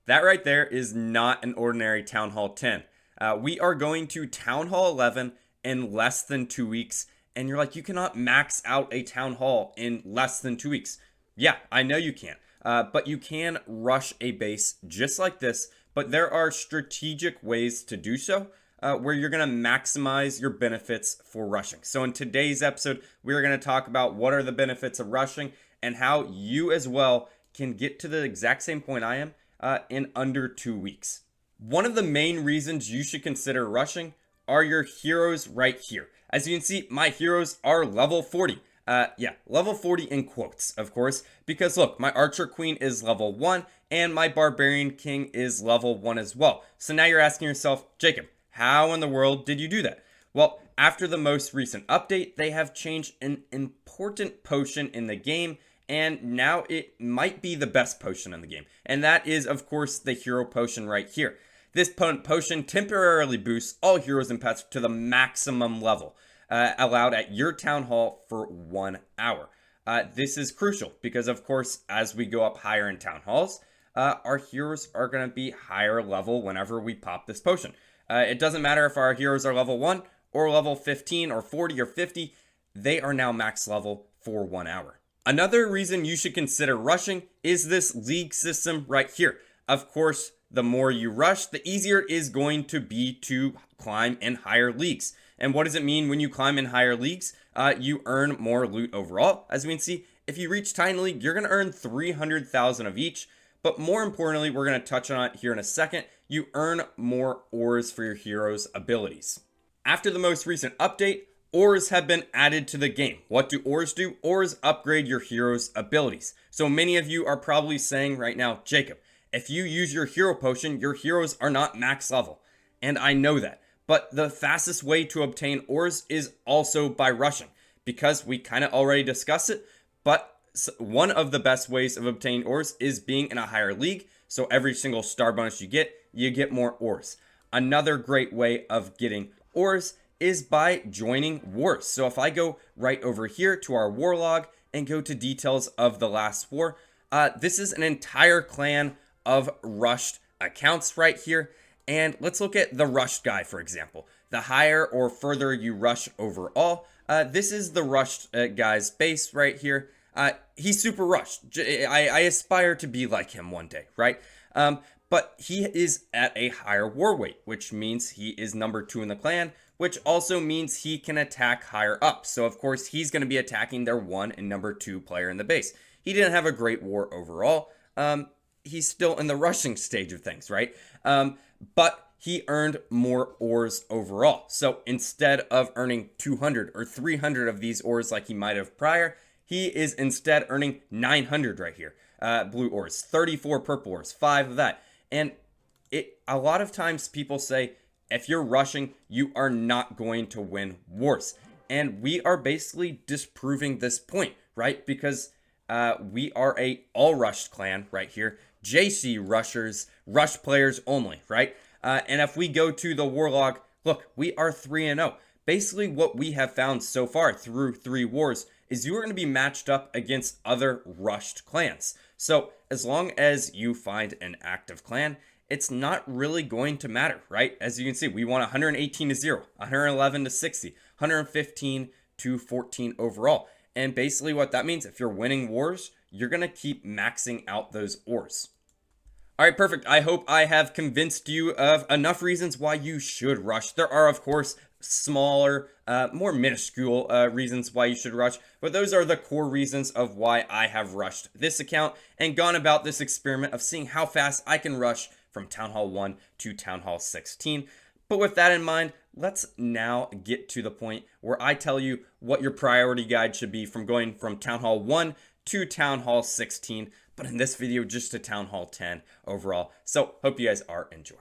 That right there is not an ordinary Town Hall 10. We are going to Town Hall 11 in less than 2 weeks. And you're like, you cannot max out a Town Hall in less than 2 weeks. Yeah, I know you can't. But you can rush a base just like this. But there are strategic ways to do so where you're going to maximize your benefits for rushing. So in today's episode, we're going to talk about what are the benefits of rushing and how you as well can get to the exact same point I am in under 2 weeks. One of the main reasons you should consider rushing are your heroes right here. As you can see, my heroes are level 40. Yeah, level 40 in quotes, of course, because look, my Archer Queen is level 1 and my Barbarian King is level 1 as well. So now you're asking yourself, Jacob, how in the world did you do that? Well, after the most recent update, they have changed an important potion in the game, and now it might be the best potion in the game. And that is, of course, the hero potion right here. This potion temporarily boosts all heroes and pets to the maximum level allowed at your town hall for 1 hour. This is crucial because, of course, as we go up higher in town halls, our heroes are going to be higher level whenever we pop this potion. It doesn't matter if our heroes are level 1 or level 15 or 40 or 50, they are now max level for 1 hour. Another reason you should consider rushing is this league system right here. Of course, the more you rush, the easier it is going to be to climb in higher leagues. And what does it mean when you climb in higher leagues? You earn more loot overall. As we can see, if you reach Tiny League, you're going to earn 300,000 of each. But more importantly, we're going to touch on it here in a second, you earn more ores for your heroes' abilities. After the most recent update, ores have been added to the game. What do ores do? Ores upgrade your heroes' abilities. So many of you are probably saying right now, Jacob, if you use your hero potion, your heroes are not max level. And I know that. But the fastest way to obtain ores is also by rushing, because we kind of already discussed it. But one of the best ways of obtaining ores is being in a higher league. So every single star bonus you get more ores. Another great way of getting ores is by joining wars. So if I go right over here to our war log and go to details of the last war, this is an entire clan of rushed accounts right here. And let's look at the rushed guy, for example. The higher or further you rush overall, this is the rushed guy's base right here. He's super rushed. I aspire to be like him one day, right? But he is at a higher war weight, which means he is number 2 in the clan, which also means he can attack higher up. So of course he's going to be attacking their 1 and number 2 player in the base. He didn't have a great war overall. He's still in the rushing stage of things, right? But he earned more ores overall. So instead of earning 200 or 300 of these ores like he might have prior, he is instead earning 900 right here. Blue ores, 34 purple ores, 5 of that. And a lot of times people say, if you're rushing, you are not going to win wars. And we are basically disproving this point, right? Because we are a all rushed clan right here. JC rushers, rush players only, right? And if we go to the Warlog, look, we are 3-0. Basically what we have found so far through 3 wars is you are going to be matched up against other rushed clans. So as long as you find an active clan, it's not really going to matter, right? As you can see, we won 118 to 0, 111 to 60, 115 to 14 overall. And basically what that means, if you're winning wars, you're going to keep maxing out those ores. All right, perfect. I hope I have convinced you of enough reasons why you should rush. There are, of course, smaller, more minuscule reasons why you should rush, but those are the core reasons of why I have rushed this account and gone about this experiment of seeing how fast I can rush from Town Hall 1 to Town Hall 16. But with that in mind, let's now get to the point where I tell you what your priority guide should be from going from Town Hall 1 to Town Hall 16, but in this video, just to Town Hall 10 overall. So hope you guys are enjoying.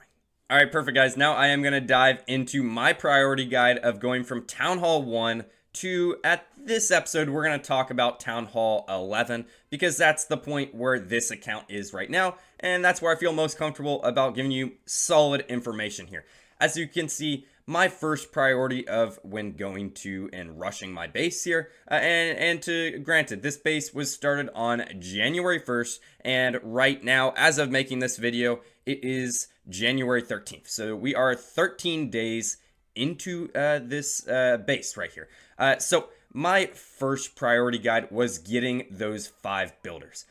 All right, perfect, guys. Now I am going to dive into my priority guide of going from Town Hall 1 to, at this episode, we're going to talk about Town Hall 11, because that's the point where this account is right now, and that's where I feel most comfortable about giving you solid information here. As you can see, my first priority of when going to and rushing my base here, and to granted, this base was started on January 1st, and right now, as of making this video, it is January 13th. So we are 13 days into this base right here. So my first priority guide was getting those 5 builders.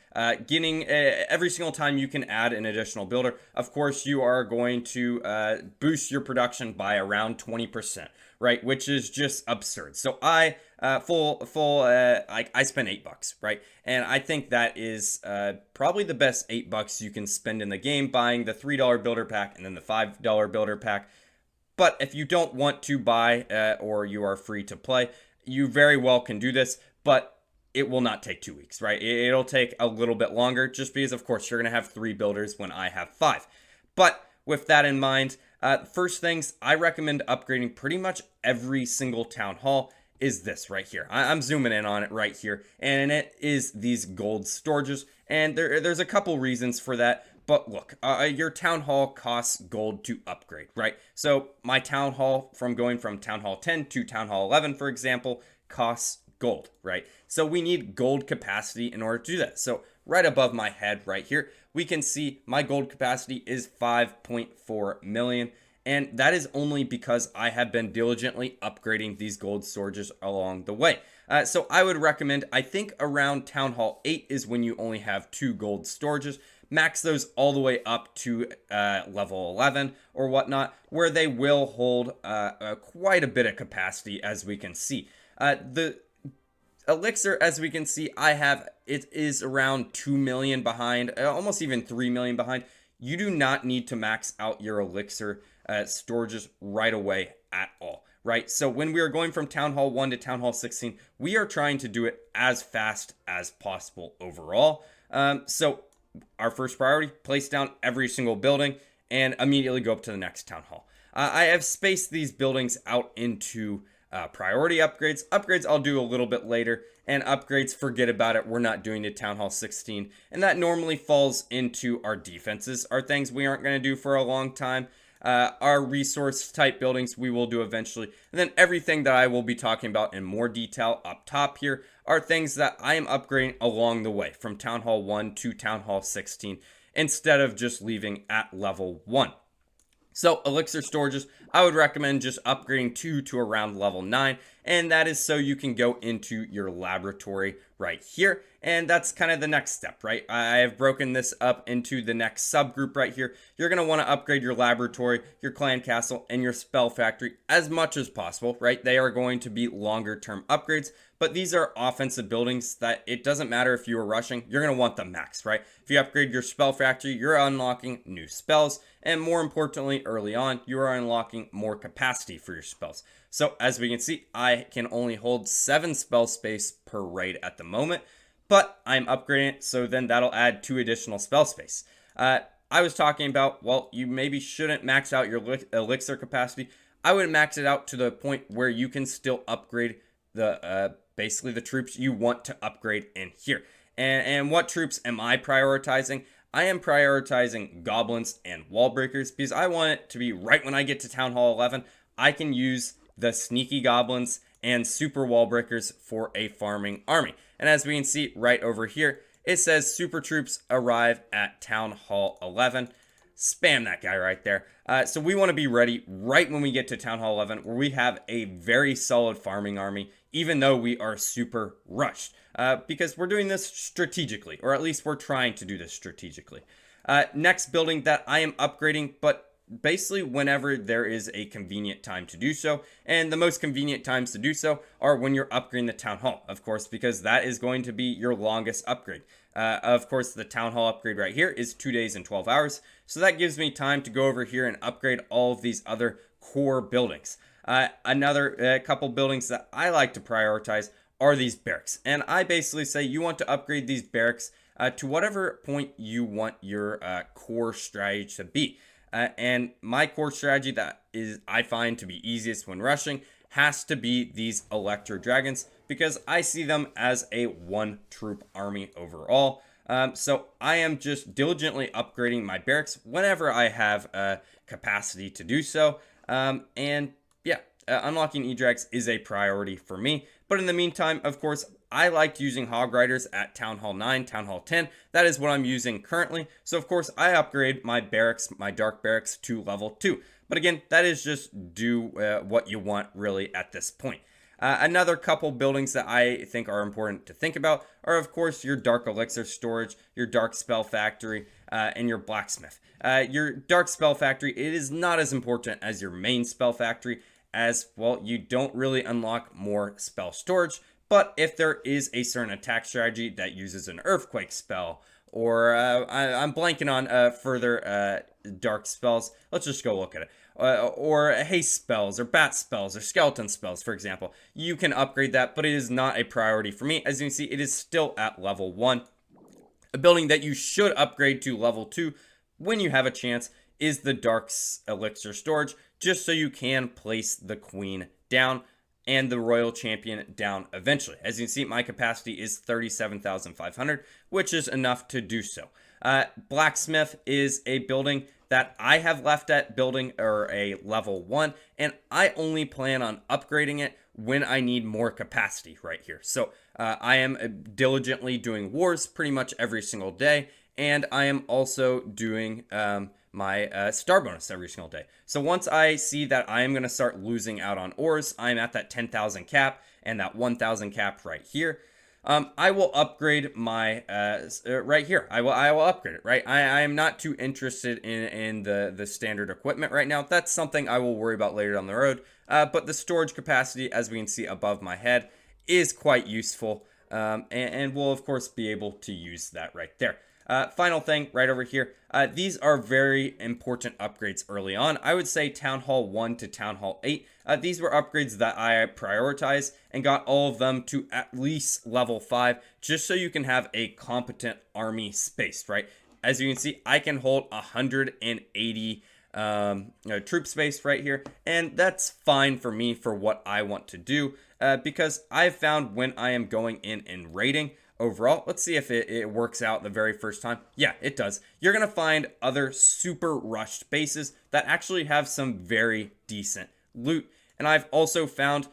Getting every single time you can add an additional builder, of course, you are going to boost your production by around 20%, right? Which is just absurd. So I I spent $8, right? And I think that is probably the best $8 you can spend in the game, buying the $3 builder pack and then the $5 builder pack. But if you don't want to buy or you are free to play, you very well can do this, but it will not take 2 weeks, right? It'll take a little bit longer just because, of course, you're going to have 3 builders when I have 5. But with that in mind, first things, I recommend upgrading pretty much every single town hall is this right here. I'm zooming in on it right here, and it is these gold storages, and there's a couple reasons for that. But look, your town hall costs gold to upgrade, right? So my town hall, from going from town hall 10 to town hall 11, for example, costs gold, right? So we need gold capacity in order to do that. So right above my head right here, we can see my gold capacity is 5.4 million. And that is only because I have been diligently upgrading these gold storages along the way. So I would recommend, I think around town hall 8 is when you only have 2 gold storages. Max those all the way up to level 11 or whatnot, where they will hold quite a bit of capacity, as we can see. The elixir, as we can see, it is around 2 million behind, almost even 3 million behind. You do not need to max out your elixir storages right away at all, right? So when we are going from Town Hall 1 to Town Hall 16, we are trying to do it as fast as possible overall. So our first priority, place down every single building and immediately go up to the next town hall. I have spaced these buildings out into priority upgrades. Upgrades I'll do a little bit later, and upgrades, forget about it. We're not doing to town hall 16, and that normally falls into our defenses, are things we aren't going to do for a long time. Our resource type buildings we will do eventually, and then everything that I will be talking about in more detail up top here are things that I am upgrading along the way from Town Hall 1 to Town Hall 16 instead of just leaving at level 1. So elixir storages, I would recommend just upgrading 2 to around level 9, and that is so you can go into your laboratory right here, and that's kind of the next step, right? I have broken this up into the next subgroup right here. You're going to want to upgrade your laboratory, your clan castle, and your spell factory as much as possible, right? They are going to be longer term upgrades, but these are offensive buildings that it doesn't matter if you are rushing, you're going to want them max, right? If you upgrade your spell factory, you're unlocking new spells, and more importantly, early on, you are unlocking more capacity for your spells. So as we can see, I can only hold 7 spell space per raid at the moment, but I'm upgrading it, so then that'll add 2 additional spell space. I was talking about, well, you maybe shouldn't max out your elixir capacity. I would max it out to the point where you can still upgrade the basically the troops you want to upgrade in here. And what troops am I prioritizing? I am prioritizing goblins and wall breakers because I want it to be right when I get to Town Hall 11, I can use the sneaky goblins and super wall breakers for a farming army. And as we can see right over here, it says super troops arrive at Town Hall 11. Spam that guy right there. So we want to be ready right when we get to Town Hall 11, where we have a very solid farming army, even though we are super rushed. Because we're doing this strategically, or at least we're trying to do this strategically. Next building that I am upgrading, but basically whenever there is a convenient time to do so, and the most convenient times to do so are when you're upgrading the town hall, of course, because that is going to be your longest upgrade. Of course, the town hall upgrade right here is 2 days and 12 hours, so that gives me time to go over here and upgrade all of these other core buildings. Another couple buildings that I like to prioritize are these barracks, and I basically say you want to upgrade these barracks to whatever point you want your core strategy to be. And my core strategy that is I find to be easiest when rushing has to be these Electro Dragons, because I see them as a 1 troop army overall. So I am just diligently upgrading my barracks whenever I have capacity to do so. And yeah, unlocking E-Drags is a priority for me. But in the meantime, of course, I liked using Hog Riders at Town Hall 9, Town Hall 10. That is what I'm using currently. So of course, I upgrade my barracks, my Dark Barracks to level 2. But again, that is just do what you want really at this point. Another couple buildings that I think are important to think about are, of course, your Dark Elixir storage, your Dark Spell Factory, and your Blacksmith. Your Dark Spell Factory, it is not as important as your main Spell Factory, as, well, you don't really unlock more spell storage. But if there is a certain attack strategy that uses an Earthquake spell, or I'm blanking on further dark spells, let's just go look at it. Or haste spells, or bat spells, or skeleton spells, for example. You can upgrade that, but it is not a priority for me. As you can see, it is still at level 1. A building that you should upgrade to level 2 when you have a chance is the Dark Elixir storage, just so you can place the Queen down and the Royal Champion down eventually. As you can see, my capacity is 37,500, which is enough to do so. Blacksmith is a building that I have left at building or a level 1, and I only plan on upgrading it when I need more capacity right here. So I am diligently doing wars pretty much every single day, and I am also doing my star bonus every single day. So once I see that I am going to start losing out on ores, I'm at that 10,000 cap and that 1,000 cap right here. I will upgrade my right here. I will upgrade it. Right. I am not too interested in the standard equipment right now. That's something I will worry about later down the road. But the storage capacity, as we can see above my head, is quite useful, and we'll of course be able to use that right there. Final thing right over here. These are very important upgrades early on. I would say Town Hall 1 to Town Hall 8. These were upgrades that I prioritized and got all of them to at least level 5, just so you can have a competent army space, right? As you can see, I can hold 180 troop space right here, and that's fine for me for what I want to do, because I've found when I am going in and raiding, overall, let's see if it works out the very first time. Yeah, it does. You're going to find other super rushed bases that actually have some very decent loot. And I've also found,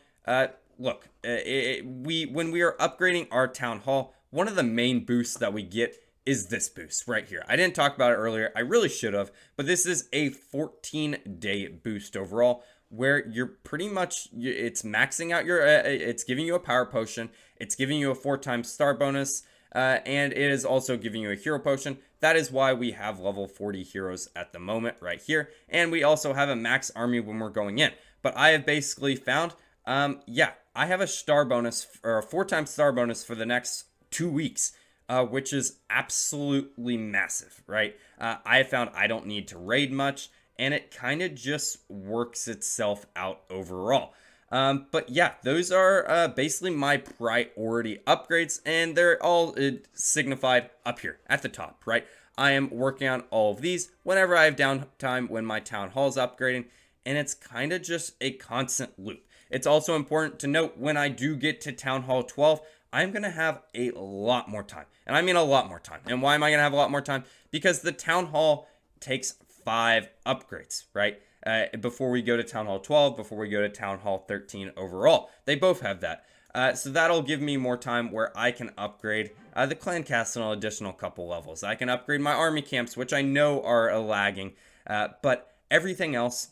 look, when we are upgrading our town hall, one of the main boosts that we get is this boost right here. I didn't talk about it earlier. I really should have, but this is a 14-day boost overall, where you're pretty much, it's maxing out your, it's giving you a power potion, it's giving you a 4x star bonus, and it is also giving you a hero potion. That is why we have level 40 heroes at the moment right here, and we also have a max army when we're going in. But I have basically found, yeah, I have a star bonus, or a 4x star bonus for the next 2 weeks, which is absolutely massive, right? I have found I don't need to raid much, and it kind of just works itself out overall. But yeah, those are basically my priority upgrades, and they're all signified up here at the top, right? I am working on all of these whenever I have downtime when my town hall is upgrading, and it's kind of just a constant loop. It's also important to note when I do get to Town Hall 12, I'm going to have a lot more time. And I mean a lot more time. And why am I going to have a lot more time? Because the Town Hall takes 5 upgrades, right? Before we go to Town Hall 12, before we go to Town Hall 13 overall. They both have that. So that'll give me more time where I can upgrade the clan castle an additional couple levels. I can upgrade my army camps, which I know are lagging. But everything else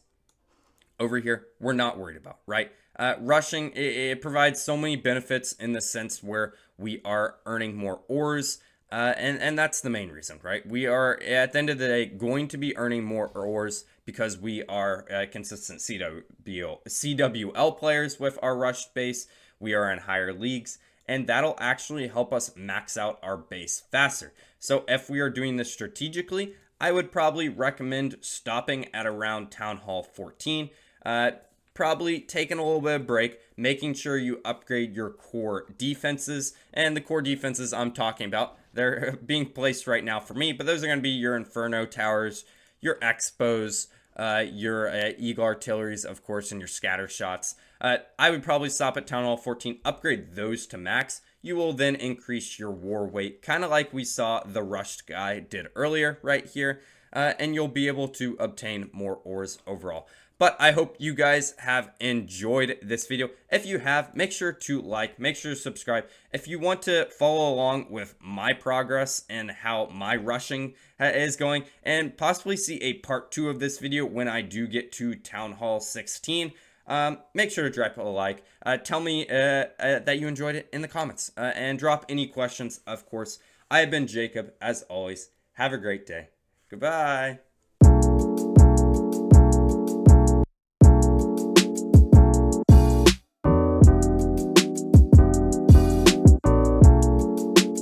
over here, we're not worried about, right? Rushing, it provides so many benefits in the sense where we are earning more ores. And that's the main reason, right? We are, at the end of the day, going to be earning more ores because we are consistent CWL players with our rushed base. We are in higher leagues, and that'll actually help us max out our base faster. So if we are doing this strategically, I would probably recommend stopping at around Town Hall 14. Probably taking a little bit of break, making sure you upgrade your core defenses. And the core defenses I'm talking about, they're being placed right now for me, but those are going to be your Inferno towers, your Expos, your Eagle artilleries, of course, and your scatter shots. I would probably stop at Town Hall 14, upgrade those to max. You will then increase your war weight, kind of like we saw the rushed guy did earlier right here, and you'll be able to obtain more ores overall. But I hope you guys have enjoyed this video. If you have, make sure to like, make sure to subscribe. If you want to follow along with my progress and how my rushing is going, and possibly see a part 2 of this video when I do get to Town Hall 16, make sure to drop a like. Tell me that you enjoyed it in the comments, and drop any questions, of course. I have been Jacob, as always. Have a great day. Goodbye.